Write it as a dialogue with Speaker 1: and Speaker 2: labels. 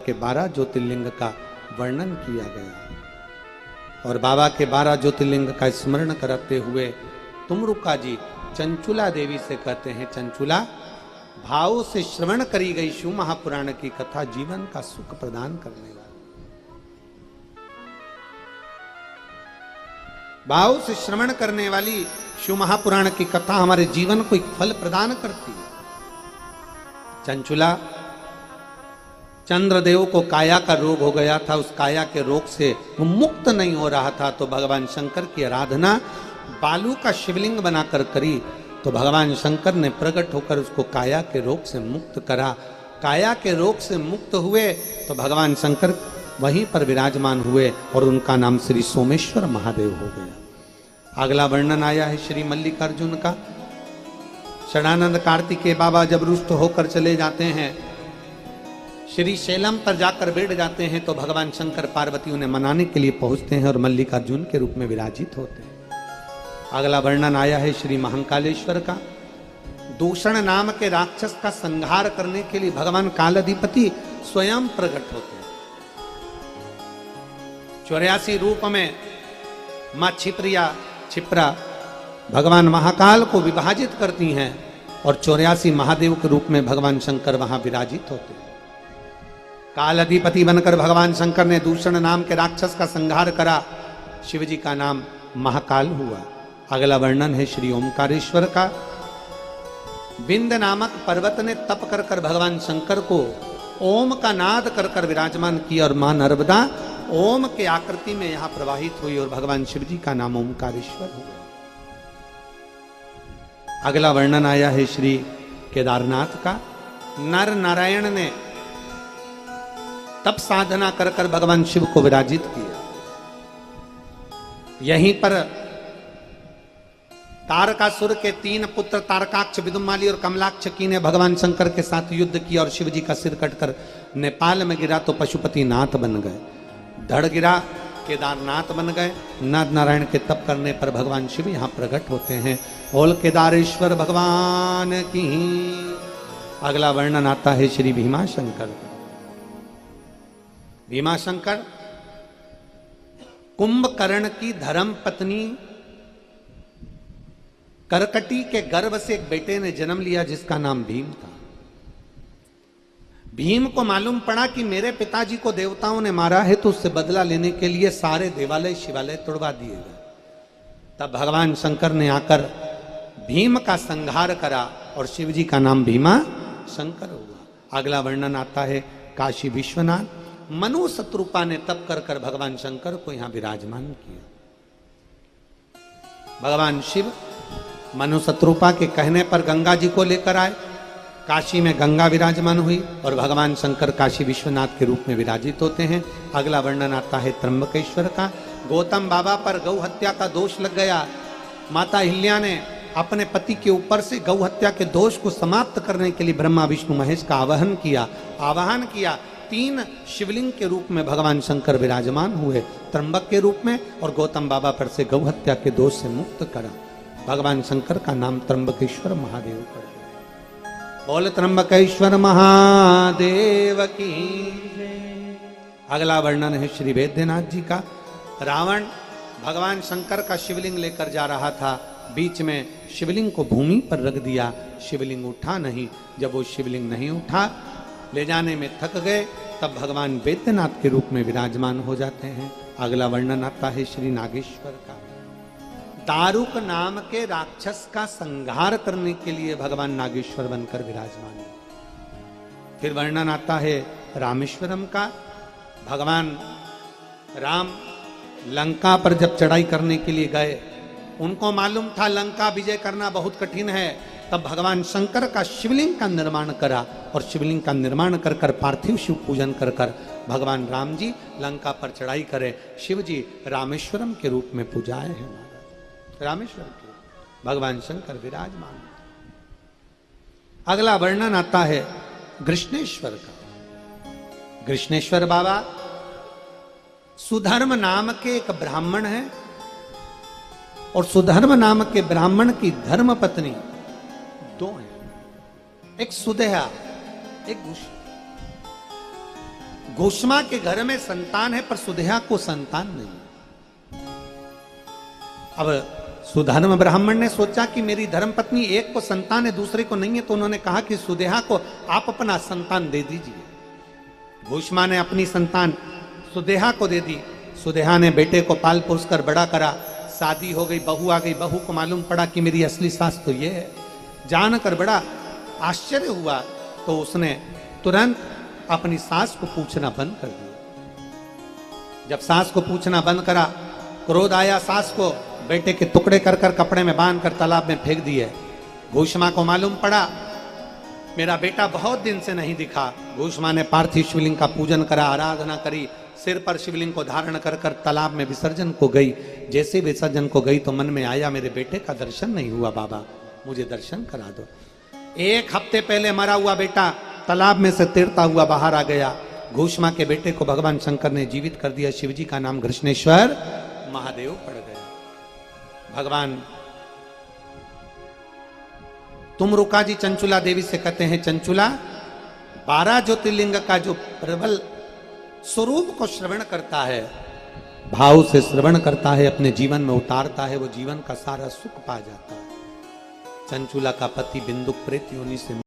Speaker 1: के 12 ज्योतिर्लिंग का वर्णन किया गया और बाबा के 12 ज्योतिर्लिंग का स्मरण करते हुए तुमरुका जी चंचुला देवी से कहते हैं, चंचुला भाव से श्रवण करी गई शिव महापुराण की कथा जीवन का सुख प्रदान करने वाली, भाव से श्रवण करने वाली शिव महापुराण की कथा हमारे जीवन को एक फल प्रदान करती है। चंचुला चंद्रदेव को काया का रोग हो गया था, उस काया के रोग से वो मुक्त नहीं हो रहा था, तो भगवान शंकर की आराधना बालू का शिवलिंग बनाकर करी, तो भगवान शंकर ने प्रकट होकर उसको काया के रोग से मुक्त करा। काया के रोग से मुक्त हुए तो भगवान शंकर वहीं पर विराजमान हुए और उनका नाम श्री सोमेश्वर महादेव हो गया। अगला वर्णन आया है श्री मल्लिकार्जुन का। षडानंद कार्तिकेय बाबा जब रुष्ट होकर चले जाते हैं, श्री शैलम पर जाकर बैठ जाते हैं, तो भगवान शंकर पार्वती उन्हें मनाने के लिए पहुंचते हैं और मल्लिकार्जुन के रूप में विराजित होते हैं। अगला वर्णन आया है श्री महाकालेश्वर का। दूषण नाम के राक्षस का संहार करने के लिए भगवान कालाधिपति स्वयं प्रकट होते हैं। 84 रूप में मां क्षिप्रा भगवान महाकाल को विभाजित करती हैं और 84 महादेव के रूप में भगवान शंकर वहां विराजित होते हैं। काल अधिपति बनकर भगवान शंकर ने दूषण नाम के राक्षस का संहार करा, शिव जी का नाम महाकाल हुआ। अगला वर्णन है श्री ओमकारेश्वर का। बिंद नामक पर्वत ने तप कर कर भगवान शंकर को ओम का नाद कर कर विराजमान किया और मां नर्मदा ओम के आकृति में यहां प्रवाहित हुई और भगवान शिव जी का नाम ओमकारेश्वर हुआ। अगला वर्णन आया है श्री केदारनाथ का। नर नारायण ने तप साधना कर कर भगवान शिव को विराजित किया। यहीं पर तारकासुर के 3 पुत्र तारकाक्ष, विदुमाली और कमलाक्षकी ने भगवान शंकर के साथ युद्ध किया और शिव जी का सिर कटकर नेपाल में गिरा तो पशुपति नाथ बन गए। धड़ गिरा केदारनाथ बन गए। नर नारायण के तप करने पर भगवान शिव यहाँ प्रकट होते हैं। बोल केदारेश्वर भगवान की। अगला वर्णन आता है श्री भीमाशंकर। भीमाशंकर कुंभकर्ण की धर्म पत्नी करकटी के गर्भ से एक बेटे ने जन्म लिया जिसका नाम भीम था। भीम को मालूम पड़ा कि मेरे पिताजी को देवताओं ने मारा है, तो उससे बदला लेने के लिए सारे देवालय शिवालय तोड़वा दिए गए। तब भगवान शंकर ने आकर भीम का संहार करा और शिव जी का नाम भीमा शंकर हुआ। अगला वर्णन आता है काशी विश्वनाथ। मनु शत्रुपा ने तप कर कर भगवान शंकर को यहां विराजमान किया। भगवान शिव मनु शत्रुपा के कहने पर गंगा जी को लेकर आए। काशी में गंगा विराजमान हुई और भगवान शंकर काशी विश्वनाथ के रूप में विराजित होते हैं। अगला वर्णन आता है त्र्यंबकेश्वर का। गौतम बाबा पर गौ हत्या का दोष लग गया। माता हिल्या ने अपने पति के ऊपर से गौ हत्या के दोष को समाप्त करने के लिए ब्रह्मा विष्णु महेश का आवाहन किया। 3 शिवलिंग के रूप में भगवान शंकर विराजमान हुए, त्र्यंबक के रूप में, और गौतम बाबा पर से गौ हत्या के दोष से मुक्त करा। भगवान शंकर का नाम त्र्यंबकेश्वर महादेव पड़ गया। बोल त्र्यंबकेश्वर महादेव की। अगला वर्णन है श्री वैद्यनाथ जी का। रावण भगवान शंकर का शिवलिंग लेकर जा रहा था, बीच में शिवलिंग को भूमि पर रख दिया। शिवलिंग उठा नहीं। जब वो शिवलिंग नहीं उठा, ले जाने में थक गए, तब भगवान वैद्यनाथ के रूप में विराजमान हो जाते हैं। अगला वर्णन आता है श्री नागेश्वर का। दारुक नाम के राक्षस का संहार करने के लिए भगवान नागेश्वर बनकर विराजमान है। फिर वर्णन आता है रामेश्वरम का। भगवान राम लंका पर जब चढ़ाई करने के लिए गए, उनको मालूम था लंका विजय करना बहुत कठिन है, तब भगवान शंकर का शिवलिंग का निर्माण करा और शिवलिंग का निर्माण कर कर पार्थिव शिव पूजन कर कर भगवान राम जी लंका पर चढ़ाई करे। शिव जी रामेश्वरम के रूप में पूजाए हैं। रामेश्वर के भगवान शंकर विराजमान। अगला वर्णन आता है कृष्णेश्वर का। कृष्णेश्वर बाबा सुधर्म नाम के एक ब्राह्मण है और सुधर्म नाम के ब्राह्मण की धर्म पत्नी 2 हैं, एक सुदेहा, एक घोषमा के घर में संतान है पर सुदेहा को संतान नहीं। अब सुधर्म ब्राह्मण ने सोचा कि मेरी धर्मपत्नी एक को संतान है दूसरे को नहीं है, तो उन्होंने कहा कि सुदेहा को आप अपना संतान दे दीजिए। घोषमा ने अपनी संतान सुदेहा को दे दी। सुदेहा ने बेटे को पाल पोस कर बड़ा करा, शादी हो गई, बहू आ गई। बहू को मालूम पड़ा कि मेरी असली सास तो ये है। जानकर बड़ा आश्चर्य हुआ, तो उसने तुरंत अपनी सास को पूछना बंद कर दिया। जब सास को पूछना बंद करा, क्रोध आया सास को, बेटे के टुकड़े कर कर कपड़े में बांध कर तालाब में फेंक दिए। घोषमा को मालूम पड़ा मेरा बेटा बहुत दिन से नहीं दिखा। घोषमा ने पार्थिव शिवलिंग का पूजन करा, आराधना करी, सिर पर शिवलिंग को धारण कर कर तालाब में विसर्जन को गई। जैसे विसर्जन को गई तो मन में आया मेरे बेटे का दर्शन नहीं हुआ, बाबा मुझे दर्शन करा दो। एक हफ्ते पहले मरा हुआ बेटा तालाब में से तैरता हुआ बाहर आ गया। घोषमा के बेटे को भगवान शंकर ने जीवित कर दिया। शिवजी का नाम घृष्णेश्वर महादेव पड़ गया। भगवान तुमरुका जी चंचुला देवी से कहते हैं, चंचुला 12 ज्योतिर्लिंग का जो प्रबल स्वरूप को श्रवण करता है, भाव से श्रवण करता है, अपने जीवन में उतारता है, वो जीवन का सारा सुख पा जाता है। चंचुला का पति बिंदुक प्रेत योनि से